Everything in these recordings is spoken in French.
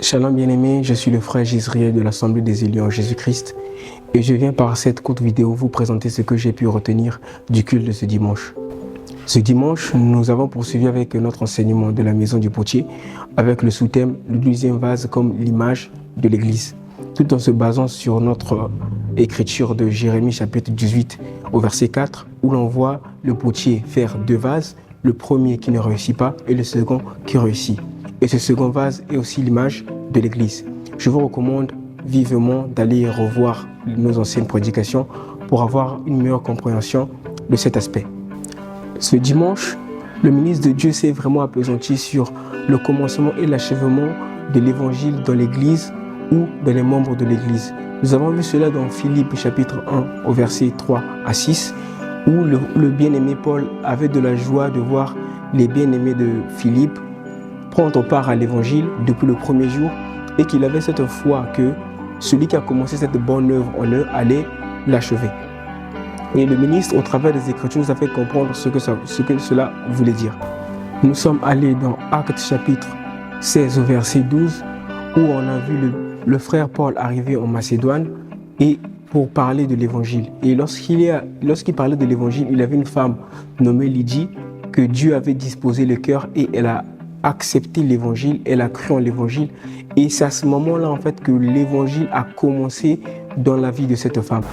Shalom bien-aimé, je suis le frère Gisriel de l'Assemblée des élus en Jésus-Christ et je viens par cette courte vidéo vous présenter ce que j'ai pu retenir du culte de ce dimanche. Ce dimanche, nous avons poursuivi avec notre enseignement de la maison du potier avec le sous-thème « Le 12e vase comme l'image de l'Église » tout en se basant sur notre écriture de Jérémie chapitre 18 au verset 4 où l'on voit le potier faire deux vases, le premier qui ne réussit pas et le second qui réussit. Et ce second vase est aussi l'image de l'Église. Je vous recommande vivement d'aller revoir nos anciennes prédications pour avoir une meilleure compréhension de cet aspect. Ce dimanche, le ministre de Dieu s'est vraiment appesanti sur le commencement et l'achèvement de l'Évangile dans l'Église ou dans les membres de l'Église. Nous avons vu cela dans Philippiens chapitre 1 au verset 3 à 6 où le bien-aimé Paul avait de la joie de voir les bien-aimés de Philippe prendre part à l'évangile depuis le premier jour et qu'il avait cette foi que celui qui a commencé cette bonne œuvre en eux allait l'achever. Et le ministre, au travers des Écritures, nous a fait comprendre ce que cela voulait dire. Nous sommes allés dans Actes chapitre 16 au verset 12 où on a vu le frère Paul arriver en Macédoine et pour parler de l'évangile. Et lorsqu'il parlait de l'évangile, il avait une femme nommée Lydie que Dieu avait disposé le cœur et elle a accepté l'évangile, elle a cru en l'évangile et c'est à ce moment-là en fait que l'évangile a commencé dans la vie de cette femme.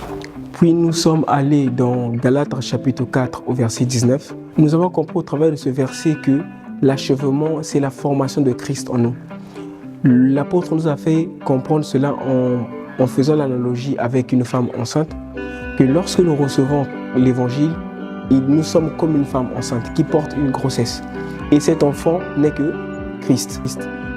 Puis nous sommes allés dans Galates chapitre 4 au verset 19. Nous avons compris au travers de ce verset que l'achèvement c'est la formation de Christ en nous. L'apôtre nous a fait comprendre cela en faisant l'analogie avec une femme enceinte, que lorsque nous recevons l'évangile, nous sommes comme une femme enceinte qui porte une grossesse. Et cet enfant n'est que Christ.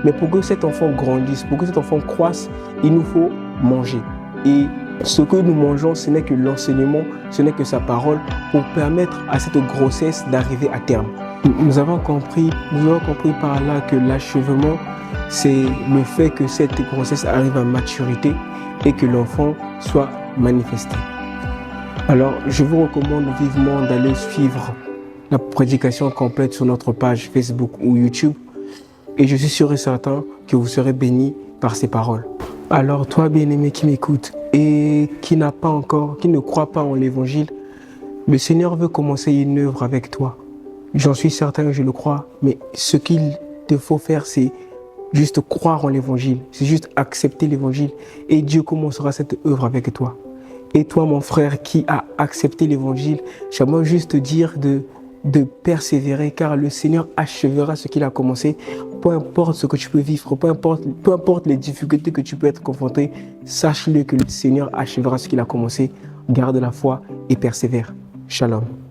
Mais pour que cet enfant grandisse, pour que cet enfant croisse, il nous faut manger. Et ce que nous mangeons, ce n'est que l'enseignement, ce n'est que sa parole pour permettre à cette grossesse d'arriver à terme. Nous avons compris par là que l'achèvement, c'est le fait que cette grossesse arrive à maturité et que l'enfant soit manifesté. Alors, je vous recommande vivement d'aller suivre la prédication complète sur notre page Facebook ou YouTube et je suis sûr et certain que vous serez bénis par ces paroles. Alors toi bien-aimé qui m'écoute et qui ne croit pas en l'évangile, le Seigneur veut commencer une œuvre avec toi. J'en suis certain que je le crois, mais ce qu'il te faut faire c'est juste croire en l'évangile, c'est juste accepter l'évangile et Dieu commencera cette œuvre avec toi. Et toi mon frère qui a accepté l'évangile, j'aimerais juste te dire de persévérer car le Seigneur achèvera ce qu'il a commencé. Peu importe ce que tu peux vivre, peu importe les difficultés que tu peux être confronté, sache-le que le Seigneur achèvera ce qu'il a commencé. Garde la foi et persévère. Shalom.